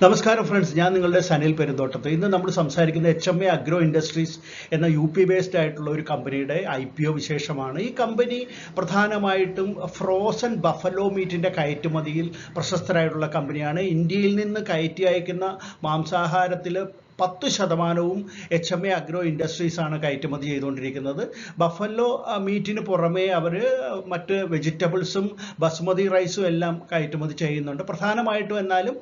നമസ്കാരം ഫ്രണ്ട്സ്, ഞാൻ നിങ്ങളുടെ സനിൽ പെരുന്തോട്ടത്ത്. ഇന്ന് നമ്മൾ സംസാരിക്കുന്ന HMA അഗ്രോ ഇൻഡസ്ട്രീസ് എന്ന UP ബേസ്ഡ് ആയിട്ടുള്ള ഒരു കമ്പനിയുടെ IPO വിശേഷമാണ്. ഈ കമ്പനി പ്രധാനമായിട്ടും ഫ്രോസൺ ബഫലോ മീറ്റിൻ്റെ കയറ്റുമതിയിൽ പ്രശസ്തരായിട്ടുള്ള കമ്പനിയാണ്. ഇന്ത്യയിൽ നിന്ന് കയറ്റി അയക്കുന്ന മാംസാഹാരത്തിൽ 10% HMA അഗ്രോ ഇൻഡസ്ട്രീസ് ആണ് കയറ്റുമതി ചെയ്തുകൊണ്ടിരിക്കുന്നത്. ബഫല്ലോ മീറ്റിന് പുറമേ അവർ മറ്റ് വെജിറ്റബിൾസും ബസ്മതി റൈസും എല്ലാം കയറ്റുമതി ചെയ്യുന്നുണ്ട്. പ്രധാനമായിട്ടും എന്നാലും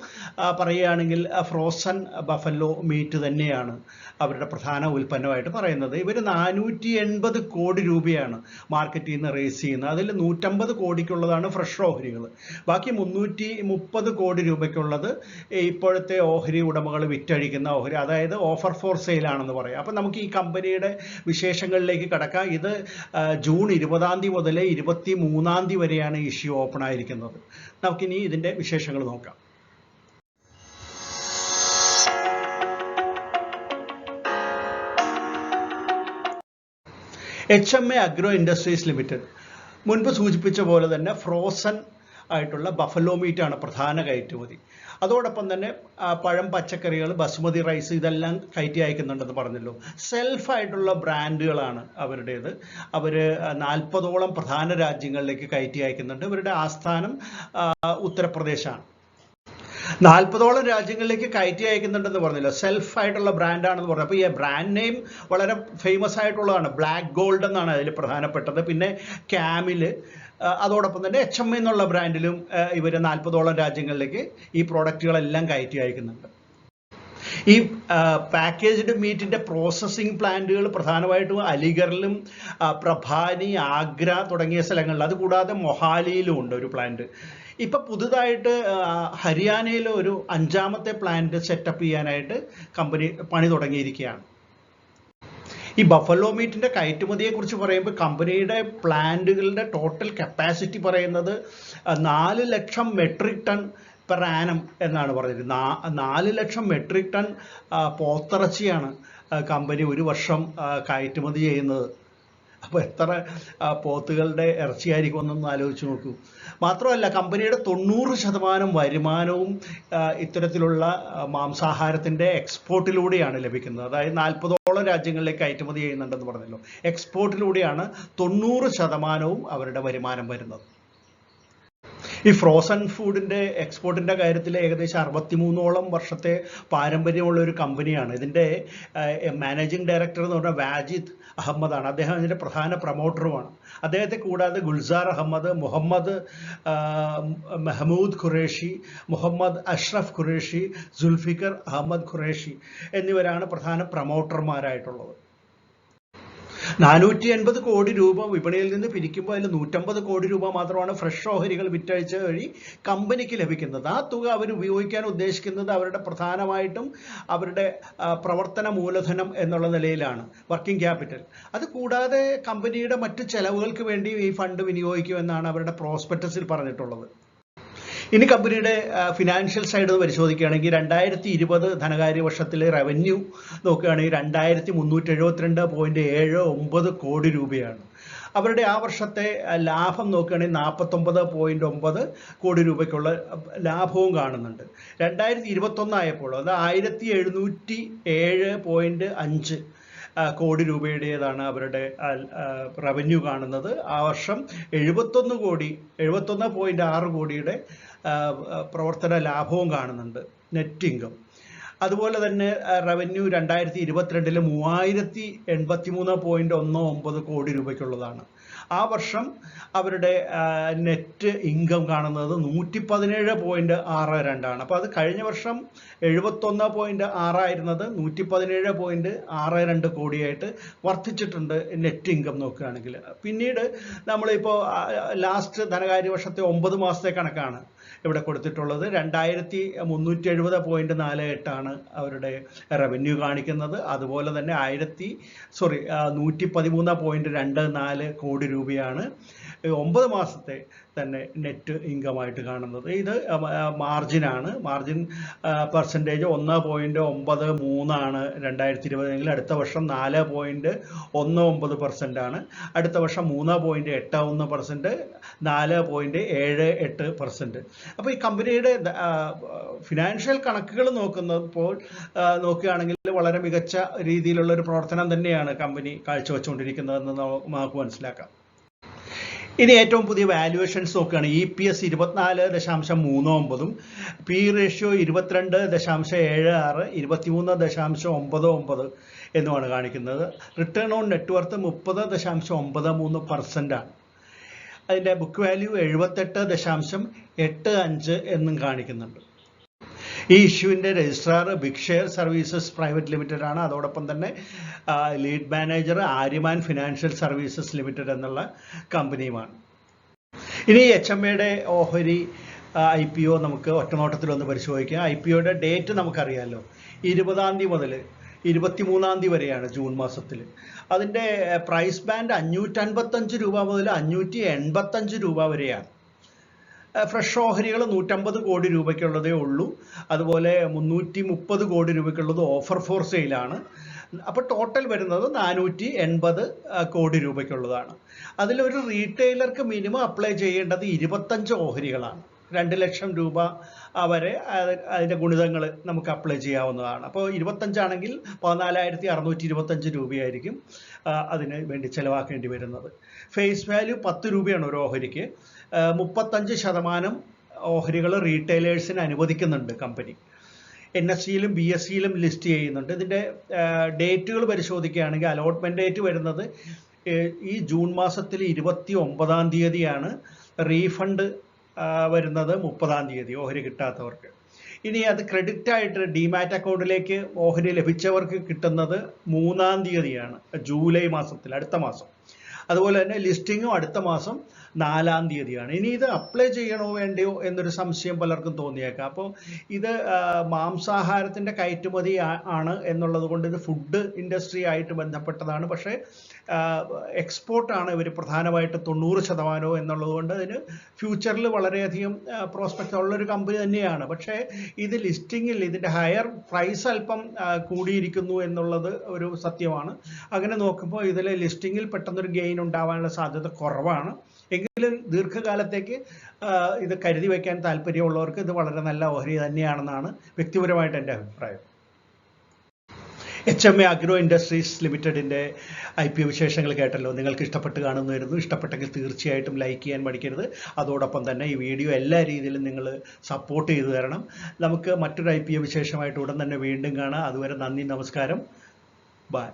പറയുകയാണെങ്കിൽ ഫ്രോസൺ ബഫല്ലോ മീറ്റ് തന്നെയാണ് അവരുടെ പ്രധാന ഉൽപ്പന്നമായിട്ട് പറയുന്നത്. ഇവർ 480 കോടി രൂപയാണ് മാർക്കറ്റിൽ നിന്ന് റേസ് ചെയ്യുന്നത്. അതിൽ 150 കോടിക്കുള്ളതാണ് ഫ്രഷ് ഓഹരികൾ. ബാക്കി 330 കോടി രൂപയ്ക്കുള്ളത് ഇപ്പോഴത്തെ ഓഹരി ഉടമകൾ വിറ്റഴിക്കുന്ന ഓഹരി, അതായത് ഓഫർ ഫോർ സെയിൽ ആണെന്ന് പറയാം. അപ്പം നമുക്ക് ഈ കമ്പനിയുടെ വിശേഷങ്ങളിലേക്ക് കടക്കാം. ഇത് ജൂൺ 20 മുതൽ 23 വരെയാണ് ഇഷ്യൂ ഓപ്പൺ ആയിരിക്കുന്നത്. നമുക്കിനി ഇതിൻ്റെ വിശേഷങ്ങൾ നോക്കാം. HMA അഗ്രോ ഇൻഡസ്ട്രീസ് ലിമിറ്റഡ് മുൻപ് സൂചിപ്പിച്ച പോലെ തന്നെ ഫ്രോസൺ ആയിട്ടുള്ള ബഫലോ മീറ്റാണ് പ്രധാന കയറ്റുമതി. അതോടൊപ്പം തന്നെ പഴം, പച്ചക്കറികൾ, ബസ്മതി റൈസ് ഇതെല്ലാം കയറ്റി അയക്കുന്നുണ്ടെന്ന് പറഞ്ഞല്ലോ. സെൽഫായിട്ടുള്ള ബ്രാൻഡുകളാണ് അവരുടേത്. അവർ 40ഓളം പ്രധാന രാജ്യങ്ങളിലേക്ക് കയറ്റി അയക്കുന്നുണ്ട്. ഇവരുടെ ആസ്ഥാനം ഉത്തർപ്രദേശാണ്. 40ഓളം രാജ്യങ്ങളിലേക്ക് കയറ്റി അയക്കുന്നുണ്ടെന്ന് പറഞ്ഞല്ലോ. സെൽഫായിട്ടുള്ള ബ്രാൻഡാണെന്ന് പറഞ്ഞു. അപ്പോൾ ഈ ബ്രാൻഡ് നെയിം വളരെ ഫേമസ് ആയിട്ടുള്ളതാണ്. ബ്ലാക്ക് ഗോൾഡ് എന്നാണ് അതിൽ പ്രധാനപ്പെട്ടത്. പിന്നെ ക്യാമിൽ, അതോടൊപ്പം തന്നെ HMA എന്നുള്ള ബ്രാൻഡിലും ഇവർ 40ഓളം രാജ്യങ്ങളിലേക്ക് ഈ പ്രോഡക്റ്റുകളെല്ലാം കയറ്റി അയക്കുന്നുണ്ട്. ഈ പാക്കേജ്ഡ് മീറ്റിൻ്റെ പ്രോസസ്സിംഗ് പ്ലാന്റുകൾ പ്രധാനമായിട്ടും അലിഗറിലും പ്രഭാനി, ആഗ്ര തുടങ്ങിയ സ്ഥലങ്ങളിൽ, അതുകൂടാതെ മൊഹാലിയിലും ഉണ്ട് ഒരു പ്ലാന്റ്. ഇപ്പം പുതുതായിട്ട് ഹരിയാനയിൽ ഒരു 5ാമത്തെ പ്ലാന്റ് സെറ്റപ്പ് ചെയ്യാനായിട്ട് കമ്പനി പണി തുടങ്ങിയിരിക്കുകയാണ്. ഈ ബഫലോ മീറ്റിൻ്റെ കയറ്റുമതിയെക്കുറിച്ച് പറയുമ്പോൾ കമ്പനിയുടെ പ്ലാന്റുകളുടെ ടോട്ടൽ കപ്പാസിറ്റി പറയുന്നത് 4 ലക്ഷം മെട്രിക് ടൺ പെർ ആനം എന്നാണ് പറഞ്ഞിരിക്കുന്നത്. 4 ലക്ഷം മെട്രിക് ടൺ പോത്തിറച്ചിയാണ് കമ്പനി ഒരു വർഷം കയറ്റുമതി ചെയ്യുന്നത്. അപ്പോൾ എത്ര പോത്തുകളുടെ ഇറച്ചിയായിരിക്കും എന്നൊന്ന് ആലോചിച്ച് നോക്കൂ. മാത്രമല്ല, കമ്പനിയുടെ 90% വരുമാനവും ഇത്തരത്തിലുള്ള മാംസാഹാരത്തിൻ്റെ എക്സ്പോർട്ടിലൂടെയാണ് ലഭിക്കുന്നത്. അതായത് 40ഓളം രാജ്യങ്ങളിലേക്ക് കയറ്റുമതി ചെയ്യുന്നുണ്ടെന്ന് പറഞ്ഞല്ലോ. എക്സ്പോർട്ടിലൂടെയാണ് 90% അവരുടെ വരുമാനം വരുന്നത്. ഈ ഫ്രോസൺ ഫുഡിൻ്റെ എക്സ്പോർട്ടിൻ്റെ കാര്യത്തിൽ ഏകദേശം 63ഓളം വർഷത്തെ പാരമ്പര്യമുള്ള ഒരു കമ്പനിയാണ്. ഇതിൻ്റെ മാനേജിംഗ് ഡയറക്ടർ എന്ന് പറഞ്ഞാൽ വാജിദ് അഹമ്മദാണ്. അദ്ദേഹം ഇതിൻ്റെ പ്രധാന പ്രൊമോട്ടറുമാണ്. അദ്ദേഹത്തെ കൂടാതെ ഗുൽസാർ അഹമ്മദ്, മുഹമ്മദ് മെഹമൂദ് ഖുറേഷി, മുഹമ്മദ് അഷ്റഫ് ഖുറേഷി, സുൽഫിക്കർ അഹമ്മദ് ഖുറേഷി എന്നിവരാണ് പ്രധാന പ്രൊമോട്ടർമാരായിട്ടുള്ളത്. 480 കോടി രൂപ വിപണിയിൽ നിന്ന് പിരിക്കുമ്പോൾ അതിൽ 150 കോടി രൂപ മാത്രമാണ് ഫ്രഷ് ഓഹരികൾ വിറ്റഴിച്ച വഴി കമ്പനിക്ക് ലഭിക്കുന്നത്. ആ തുക അവർ ഉപയോഗിക്കാൻ ഉദ്ദേശിക്കുന്നത് അവരുടെ പ്രധാനമായിട്ടും അവരുടെ പ്രവർത്തന മൂലധനം എന്നുള്ള നിലയിലാണ്, വർക്കിംഗ് ക്യാപിറ്റൽ. അത് കൂടാതെ കമ്പനിയുടെ മറ്റ് ചെലവുകൾക്ക് വേണ്ടി ഈ ഫണ്ട് വിനിയോഗിക്കുമെന്നാണ് അവരുടെ പ്രോസ്പെക്ടസിൽ പറഞ്ഞിട്ടുള്ളത്. ഇനി കമ്പനിയുടെ ഫിനാൻഷ്യൽ സൈഡ് പരിശോധിക്കുകയാണെങ്കിൽ 2020 ധനകാര്യ വർഷത്തിലെ റവന്യൂ നോക്കുകയാണെങ്കിൽ 2372.79 കോടി രൂപയാണ്. അവരുടെ ആ വർഷത്തെ ലാഭം നോക്കുകയാണെങ്കിൽ 49.9 കോടി രൂപയ്ക്കുള്ള ലാഭവും കാണുന്നുണ്ട്. 2021 ആയപ്പോൾ അത് 1707.5 കോടി രൂപയുടേതാണ് അവരുടെ റവന്യൂ കാണുന്നത്. ആ വർഷം 71.6 കോടിയുടെ പ്രവർത്തന ലാഭവും കാണുന്നുണ്ട്, നെറ്റ് ഇൻകം. അതുപോലെ തന്നെ റവന്യൂ 2022 3083.19 കോടി രൂപയ്ക്കുള്ളതാണ്. ആ വർഷം അവരുടെ നെറ്റ് ഇൻകം കാണുന്നത് 117.62 ആണ്. അപ്പോൾ അത് കഴിഞ്ഞ വർഷം 71.6 ആയിരുന്നത് 117.62 കോടിയായിട്ട് വർദ്ധിച്ചിട്ടുണ്ട് നെറ്റ് ഇൻകം നോക്കുകയാണെങ്കിൽ. പിന്നീട് നമ്മളിപ്പോൾ ലാസ്റ്റ് ധനകാര്യ വർഷത്തെ 9 മാസത്തെ കണക്കാണ് ഇവിടെ കൊടുത്തിട്ടുള്ളത്. 2370.48 ആണ് അവരുടെ റവന്യൂ കാണിക്കുന്നത്. അതുപോലെ തന്നെ 113.24 കോടി രൂപയാണ് 9 മാസത്തെ തന്നെ നെറ്റ് ഇൻകം ആയിട്ട് കാണുന്നത്. ഇത് മാർജിനാണ്. മാർജിൻ പെർസെൻറ്റേജ് 1.93 ആണ് 2020 അടുത്ത വർഷം 4.19% ആണ്. അടുത്ത വർഷം 3.81%, 4.78%. അപ്പോൾ ഈ കമ്പനിയുടെ ഫിനാൻഷ്യൽ കണക്കുകൾ നോക്കുകയാണെങ്കിൽ വളരെ മികച്ച രീതിയിലുള്ള ഒരു പ്രവർത്തനം തന്നെയാണ് കമ്പനി കാഴ്ചവെച്ചുകൊണ്ടിരിക്കുന്നതെന്ന് നമുക്ക് മനസ്സിലാക്കാം. ഇനി ഏറ്റവും പുതിയ വാല്യുവേഷൻസ് നോക്കുകയാണ്. EPS 24.39, P റേഷ്യോ 22.76, 23.99 എന്നുമാണ് കാണിക്കുന്നത്. റിട്ടേൺ ഓൺ നെറ്റ്വർത്ത് 30.93% ആണ്. അതിൻ്റെ ബുക്ക് വാല്യൂ 78.85 എന്നും കാണിക്കുന്നുണ്ട്. ഈ ഇഷ്യൂവിൻ്റെ registrar big share services private limited ആണ്. അതോടൊപ്പം തന്നെ lead manager Aryaman financial services limited എന്നുള്ള കമ്പനിയുമാണ്. ഇനി HMAയുടെ ഓഹരി IPO നമുക്ക് ഒറ്റനോട്ടത്തിലൊന്ന് പരിശോധിക്കാം. IPOയുടെ ഡേറ്റ് നമുക്കറിയാമല്ലോ, 20-ാം തീയതി മുതൽ 23-ാം തീയതി വരെയാണ് ജൂൺ മാസത്തിൽ. അതിൻ്റെ പ്രൈസ് ബാൻഡ് 555 രൂപ മുതൽ 585 രൂപ വരെയാണ്. ഫ്രഷ് ഓഹരികൾ 150 കോടി രൂപയ്ക്കുള്ളതേ ഉള്ളൂ. അതുപോലെ 330 കോടി രൂപയ്ക്കുള്ളത് ഓഫർ ഫോർ സെയിലാണ്. അപ്പോൾ ടോട്ടൽ വരുന്നത് 480 കോടി രൂപയ്ക്കുള്ളതാണ്. അതിലൊരു റീറ്റെയിലർക്ക് മിനിമം അപ്ലൈ ചെയ്യേണ്ടത് 25 ഓഹരികളാണ്. 2 ലക്ഷം രൂപ വരെ അതിൻ്റെ ഗുണിതങ്ങൾ നമുക്ക് അപ്ലൈ ചെയ്യാവുന്നതാണ്. അപ്പോൾ 25 ആണെങ്കിൽ 14,625 രൂപയായിരിക്കും അതിന് വേണ്ടി ചിലവാക്കേണ്ടി വരുന്നത്. ഫേസ് വാല്യൂ 10 രൂപയാണ് ഒരു ഓഹരിക്ക്. 35% ഓഹരികൾ റീറ്റെയിലേഴ്സിന് അനുവദിക്കുന്നുണ്ട് കമ്പനി. NSEയിലും BSEയിലും ലിസ്റ്റ് ചെയ്യുന്നുണ്ട്. ഇതിൻ്റെ ഡേറ്റുകൾ പരിശോധിക്കുകയാണെങ്കിൽ അലോട്ട്മെൻറ്റ് ഡേറ്റ് വരുന്നത് ഈ ജൂൺ മാസത്തിൽ 29-ാം തീയതിയാണ്. റീഫണ്ട് വരുന്നത് 30-ാം തീയതി ഓഹരി കിട്ടാത്തവർക്ക്. ഇനി അത് ക്രെഡിറ്റ് ആയിട്ട് ഡിമാറ്റ് അക്കൗണ്ടിലേക്ക് ഓഹരി ലഭിച്ചവർക്ക് കിട്ടുന്നത് 3-ാം തീയതിയാണ്, ജൂലൈ മാസത്തിൽ, അടുത്ത മാസം. അതുപോലെ തന്നെ ലിസ്റ്റിങ്ങും അടുത്ത മാസം 4-ാം തീയതിയാണ്. ഇനി ഇത് അപ്ലൈ ചെയ്യണോ വേണ്ടയോ എന്നൊരു സംശയം പലർക്കും തോന്നിയേക്കാം. അപ്പോൾ ഇത് മാംസാഹാരത്തിൻ്റെ കയറ്റുമതി ആണ് എന്നുള്ളത് കൊണ്ട് ഇത് ഫുഡ് ഇൻഡസ്ട്രി ആയിട്ട് ബന്ധപ്പെട്ടതാണ്. പക്ഷേ എക്സ്പോർട്ടാണ് ഇവർ പ്രധാനമായിട്ട് 90% എന്നുള്ളത് കൊണ്ട് അതിന് ഫ്യൂച്ചറിൽ വളരെയധികം പ്രോസ്പെക്റ്റ് ഉള്ളൊരു കമ്പനി തന്നെയാണ്. പക്ഷേ ഇത് ലിസ്റ്റിങ്ങിൽ ഇതിൻ്റെ ഹയർ പ്രൈസ് അല്പം കൂടിയിരിക്കുന്നു എന്നുള്ളത് ഒരു സത്യമാണ്. അങ്ങനെ നോക്കുമ്പോൾ ഇതിൽ ലിസ്റ്റിങ്ങിൽ പെട്ടെന്നൊരു ഗെയിൻ ഉണ്ടാവാനുള്ള സാധ്യത കുറവാണ്. എങ്കിലും ദീർഘകാലത്തേക്ക് ഇത് കരുതി വയ്ക്കാൻ താല്പര്യമുള്ളവർക്ക് ഇത് വളരെ നല്ല ഓഹരി തന്നെയാണെന്നാണ് വ്യക്തിപരമായിട്ട് എൻ്റെ അഭിപ്രായം. HMA Agro ഇൻഡസ്ട്രീസ് ലിമിറ്റഡിൻ്റെ IPO വിശേഷങ്ങൾ കേട്ടല്ലോ. നിങ്ങൾക്ക് ഇഷ്ടപ്പെട്ട് കാണുന്നു. ഇഷ്ടപ്പെട്ടെങ്കിൽ തീർച്ചയായിട്ടും ലൈക്ക് ചെയ്യാൻ മടിക്കരുത്. അതോടൊപ്പം തന്നെ ഈ വീഡിയോ എല്ലാ രീതിയിലും നിങ്ങൾ സപ്പോർട്ട് ചെയ്തു തരണം. നമുക്ക് മറ്റൊരു IPO വിശേഷമായിട്ട് ഉടൻ തന്നെ വീണ്ടും കാണാം. അതുവരെ നന്ദി, നമസ്കാരം, ബൈ.